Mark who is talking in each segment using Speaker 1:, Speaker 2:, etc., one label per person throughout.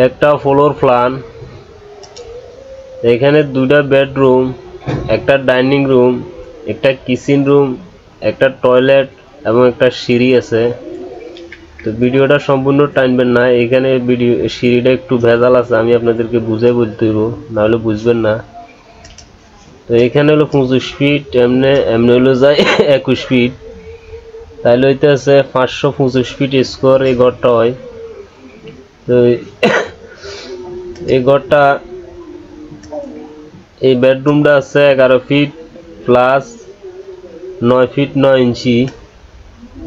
Speaker 1: একটা floor plan, এখানে দুটা বেডরুম, একটা ডাইনিং রুম, একটা কিচেন রুম, একটা টয়লেট এবং একটা সিঁড়ি আছে। তো ভিডিওটা সম্পূর্ণ টানবেন না, এখানে ভিডিও সিঁড়িটা একটু ভেজাল আছে, আমি আপনাদেরকে বুঝাই বলতে হইব, নাহলে বুঝবেন না। তো এখানে হলো 25 ফিট, এমনি হলো যায় 21 ফিট, তাইলে হইতে আছে 525 ফিট স্কোয়ার এই ঘরটা হয়। তো এই ঘরটা, এই বেডরুমটা আছে 11 ফিট প্লাস 9 ফিট 9 ইঞ্চি।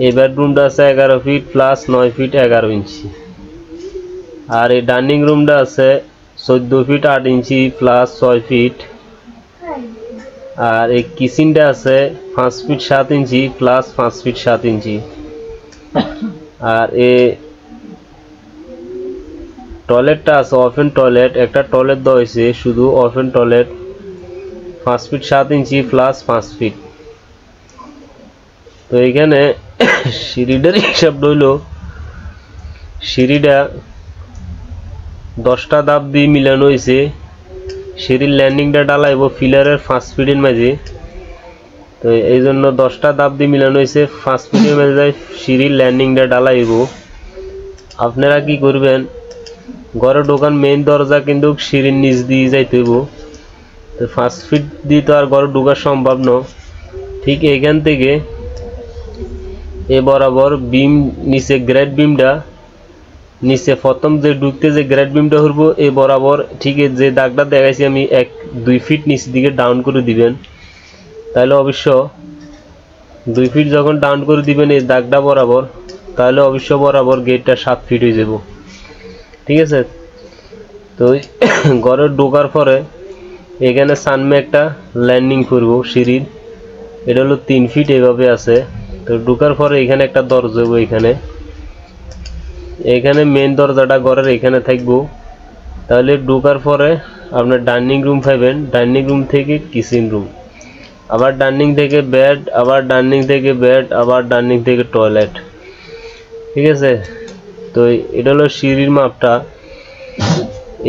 Speaker 1: এই বেডরুমটা আছে 11 ফিট প্লাস 9 ফিট 11 ইঞ্চি। আর এই ডাইনিং রুমটা আছে 14 ফিট 8 ইঞ্চি প্লাস 6 ফিট। আর এই কিচেনটা আছে 5 ফিট 7 ইঞ্চি প্লাস 5 ফিট 7 ইঞ্চি। আর এই টয়লেটটা আছে ওপেন টয়লেট, একটা টয়লেট দেওয়া হয়েছে শুধু open toilet, 5 feet 7 inch plus 5 feet. তো এখানে সিঁড়িটার হিসাবটা হইল, সিঁড়িটা 10টা ধাপ দিয়ে মিলানো হয়েছে। সিঁড়ির ল্যান্ডিংটা ডালাইব পিলারের 5 ফিটের মাঝে। তো এই জন্য 10টা ধাপ দিয়ে মিলানো হয়েছে, 5 ফিটের মাঝে সিঁড়ির ল্যান্ডিংটা ডালাইব। আপনারা কি করবেন, ঘরে ঢোকান মেইন দরজা কিন্তু সিঁড়ির নিচ দিয়ে যাইতে হইব। তো 5 ফিট দিয়ে তো আর ঘরে ঢোকা সম্ভব না। ঠিক এখান থেকে এ বরাবর বিম নিচে গ্রেড বিমটা নিচে প্রথম যে ঢুকতে যে গ্রেড বিমটা করব এই বরাবর ঠিক যে দাগটা দেখাইছি আমি 1-2 ফিট নিচের দিকে ডাউন করে দিবেন। তাহলে অবশ্য 2 ফিট যখন ডাউন করে দিবেন এই দাগটা বরাবর, তাহলে অবশ্য বরাবর গেটটা 7 ফিট হয়ে যাব। ঠিক আছে। তো ঘরে ঢোকার পরে এখানে সামনে একটা ল্যান্ডিং করব সিঁড়ির, এটা হলো 3 ফিট এভাবে আছে। তো ঢোকার পরে এখানে একটা দরজা হবে, এখানে মেইন দরজাটা ঘরের এখানে থাকবো। তাহলে ঢোকার পরে আপনার ডাইনিং রুম পাবেন, ডাইনিং রুম থেকে কিচেন রুম, আবার ডাইনিং থেকে বেড, আবার ডাইনিং থেকে বেড, আবার ডাইনিং থেকে টয়লেট। ঠিক আছে। তো এটা হলো সিঁড়ির মাপটা।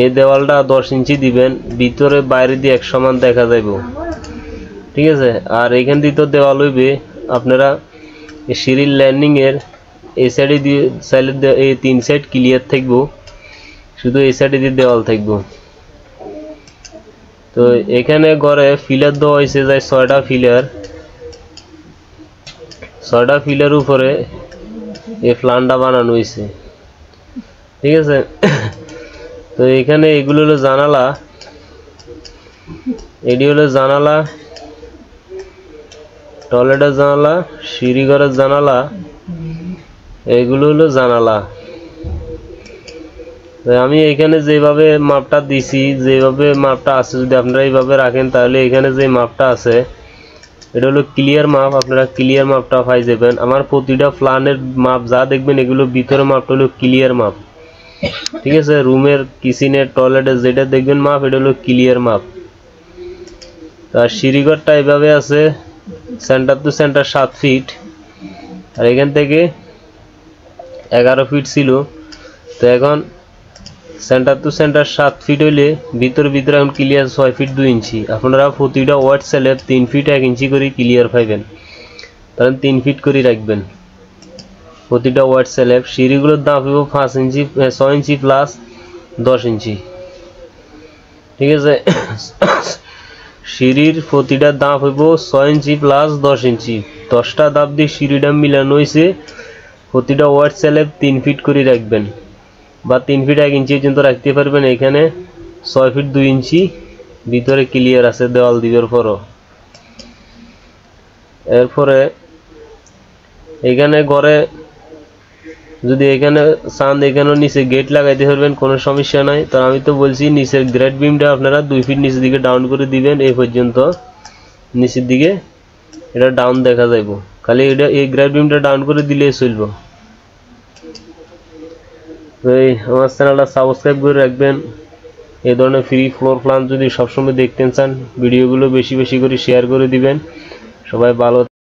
Speaker 1: এই দেওয়ালটা 10 ইঞ্চি দিবেন, ভিতরে বাইরে দিয়ে এক সমান দেখা যাইব। ঠিক আছে। আর এখান দিয়ে তো দেওয়াল হইবে, আপনারা সিঁড়ির ল্যান্ডিং এর এই সাইডে দিয়ে এই 3 সাইড ক্লিয়ার থাকবো, শুধু এই সাইডে দিয়ে দেওয়াল থাকবো। তো এখানে ঘরে ফিলার দেওয়া হয়েছে যায় 6টা ফিলার, 6টা ফিলার উপরে এই প্ল্যানটা বানানো হয়েছে। ঠিক আছে। তো এখানে এগুলো হলো জানালা, এটি হলো জানালা, টয়লেটের জানালা, সিঁড়ি ঘরের জানালা, এগুলো হলো জানালা। আমি এখানে যেভাবে মাপটা দিছি, যেভাবে মাপটা আছে, যদি আপনারা এইভাবে রাখেন তাহলে এখানে যে মাপটা আছে এটা হলো ক্লিয়ার মাপ, আপনারা ক্লিয়ার মাপটা পাই যাবেন। আমার প্রতিটা প্ল্যানের মাপ যা দেখবেন এগুলো ভিতরে মাপটা হলো ক্লিয়ার মাপ। ঠিক আছে। রুমের, কিচেনের, টয়লেটের যেটা দেখবেন মাপ এটা হলো ক্লিয়ার মাপ। আর সিঁড়িঘরটা এইভাবে আছে, সেন্টার টু সেন্টার 7 ফিট, আর এখান থেকে 11 ফিট ছিল। তো এখন সেন্টার টু সেন্টার 7 ফিট হইলে ভিতরে এখন ক্লিয়ার 6 ফিট 2 ইঞ্চি। আপনারা প্রতিটা ওয়ার্ড সেলে 3 ফিট 1 ইঞ্চি করে ক্লিয়ার পাইবেন, তাহলে 3 ফিট করে রাখবেন প্রতিটা ওয়ার্ড সেলে। সিঁড়িগুলোর দাম হইব 5 ইঞ্চি 6 ইঞ্চি প্লাস 10 ইঞ্চি। ঠিক আছে। সিঁড়ির প্রতিটা দাম হইব 6 ইঞ্চি প্লাস 10 ইঞ্চি। 10টা দাব দিয়ে সিঁড়িটা মিলানো হয়েছে, প্রতিটা ওয়ার্ড সেলে 3 ফিট করে রাখবেন, বা 3 ফিট 1 ইঞ্চি পর্যন্ত রাখতে পারবেন। এখানে 6 ফিট 2 ইঞ্চি ভিতরে ক্লিয়ার আছে দেওয়াল দিবার পরও। এরপরে এখানে ঘরে যদি এখানে চান এখানেও নিচে গেট লাগাইতে পারবেন, কোনো সমস্যা নাই। তো আমি তো বলছি নিচের গ্রেড বিমটা আপনারা 2 ফিট নিচের দিকে ডাউন করে দিবেন, এই পর্যন্ত নিচের দিকে এটা ডাউন দেখা যাইব, খালি এটা এই গ্রেড বিমটা ডাউন করে দিলেই চলব। তো আমার চ্যানেলটা সাবস্ক্রাইব করে রাখবেন। এই ধরনের ফ্রি ফ্লোর প্ল্যান যদি সবসময় দেখতে চান, ভিডিওগুলো বেশি বেশি করে শেয়ার করে দিবেন। সবাই ভালো